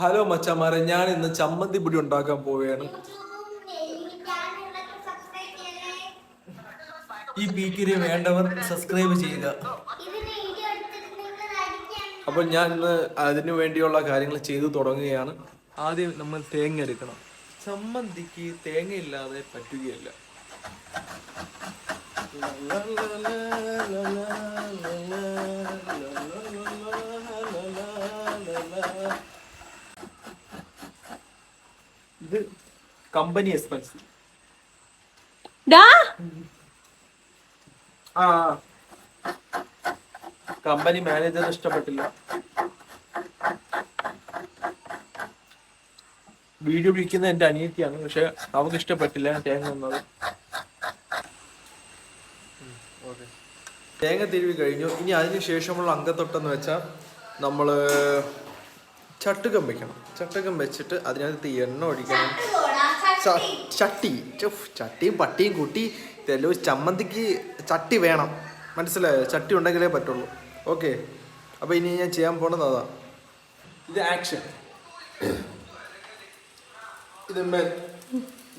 Hello മച്ചാമാരെ, ഞാൻ ഇന്ന് ചമ്മന്തി പൊടി ഉണ്ടാക്കാൻ പോവുകയാണ്. ഈ പീക്കിന് വേണ്ടവർ സബ്സ്ക്രൈബ് ചെയ്യുക. അപ്പോൾ ഞാൻ ഇന്ന് അതിനു വേണ്ടിയുള്ള കാര്യങ്ങൾ ചെയ്തു തുടങ്ങുകയാണ്. ആദ്യം നമ്മൾ തേങ്ങ എടുക്കണം. ചമ്മന്തിക്ക് തേങ്ങ ഇല്ലാതെ പറ്റുകയില്ല. ഇത് കമ്പനി എക്സ്പെൻസ്. കമ്പനി മാനേജർ ഇഷ്ടപ്പെട്ടില്ല. വീഡിയോ പിടിക്കുന്നത് എന്റെ അനിയത്തിയാണ്, പക്ഷെ അവർക്ക് ഇഷ്ടപ്പെട്ടില്ല തേങ്ങ വന്നത്. തേങ്ങ തിരുവി കഴിഞ്ഞു. ഇനി അതിന് ശേഷമുള്ള അംഗത്തൊട്ടെന്ന് വെച്ചാൽ നമ്മൾ ചട്ടുകം വെക്കണം. ചട്ടുകം വെച്ചിട്ട് അതിനകത്ത് എണ്ണ ഒഴിക്കണം. ചട്ടിയും പട്ടിയും കൂട്ടി തെലു ചമ്മന്തിക്ക് ചട്ടി വേണം, മനസ്സിലായോ? ചട്ടി ഉണ്ടെങ്കിലേ പറ്റുള്ളൂ. ഓക്കെ, അപ്പോൾ ഇനി ഞാൻ ചെയ്യാൻ പോണത് അതാ. ഇത് ആക്ഷൻ. ഇത്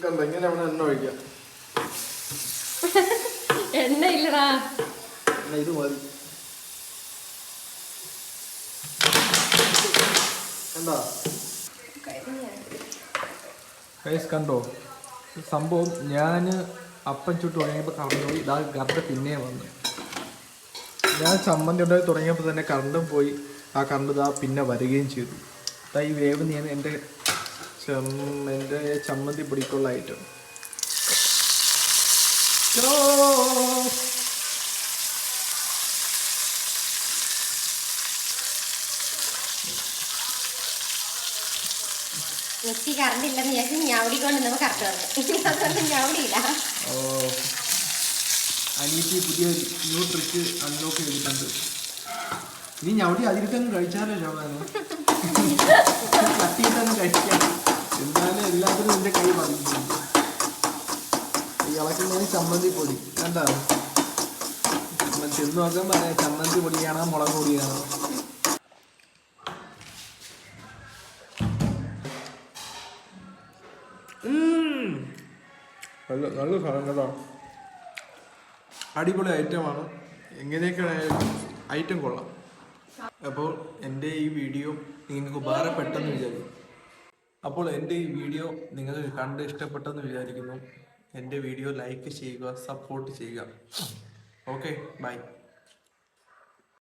കണ്ട ഇങ്ങനെ അവിടെ എണ്ണ ഒഴിക്കാം. എണ്ണ ഇല്ലടാ, ഇത് മതി. എന്താ കണ്ടോ സംഭവം? ഞാൻ അപ്പം ചുട്ട് തുടങ്ങിയപ്പോൾ കറണ്ട് പോയി. ഇതാ കറണ്ട് പിന്നെ വന്നു. ഞാൻ ചമ്മന്തി ഉണ്ടാക്കി തുടങ്ങിയപ്പോൾ തന്നെ കറണ്ടും പോയി. ആ കറണ്ട് ഇതാ പിന്നെ വരികയും ചെയ്തു. അതാ ഈ വേവ് ഞാൻ എൻ്റെ ചമ്മന്തി പൊടിക്കുള്ള ഐറ്റം. മിക്സി കറണ്ട് ഇല്ലെന്ന് വിചാരിച്ച് ഞവടിക്കൊണ്ട് നമുക്ക് കറണ്ട് വന്നു. അതുകൊണ്ട് ഞവടിയില്ല. അനിയത്തി പുതിയ ന്യൂ ട്രിക്ക് അൺലോക്ക് ചെയ്തിട്ടുണ്ട്. ഇനി ഞവടി അതിരിട്ടൊന്നും കഴിച്ചാലോ ശോഭാനോ? തട്ടിയിട്ടൊന്നും കഴിക്കാം. എന്നാലും എല്ലാത്തിനും എൻ്റെ കൈ പറഞ്ഞിട്ടുണ്ട്. ഈ ഇളക്കുന്നതിന് ചമ്മന്തി പൊടി കണ്ടോ? ചെന്ന് നോക്കാൻ പറയാം, ചമ്മന്തി പൊടിയാണോ മുളക് പൊടിയാണോ? നല്ല സാധനം കേട്ടോ, അടിപൊളി ഐറ്റമാണ്. എങ്ങനെയൊക്കെ ഐറ്റം കൊള്ളാം. അപ്പോൾ എൻ്റെ ഈ വീഡിയോ നിങ്ങൾക്ക് ഉപകാരപ്പെട്ടെന്ന് വിചാരിക്കുന്നു. നിങ്ങൾക്ക് കണ്ട് ഇഷ്ടപ്പെട്ടെന്ന് വിചാരിക്കുന്നു. എൻ്റെ വീഡിയോ ലൈക്ക് ചെയ്യുക, സപ്പോർട്ട് ചെയ്യുക. Okay, by.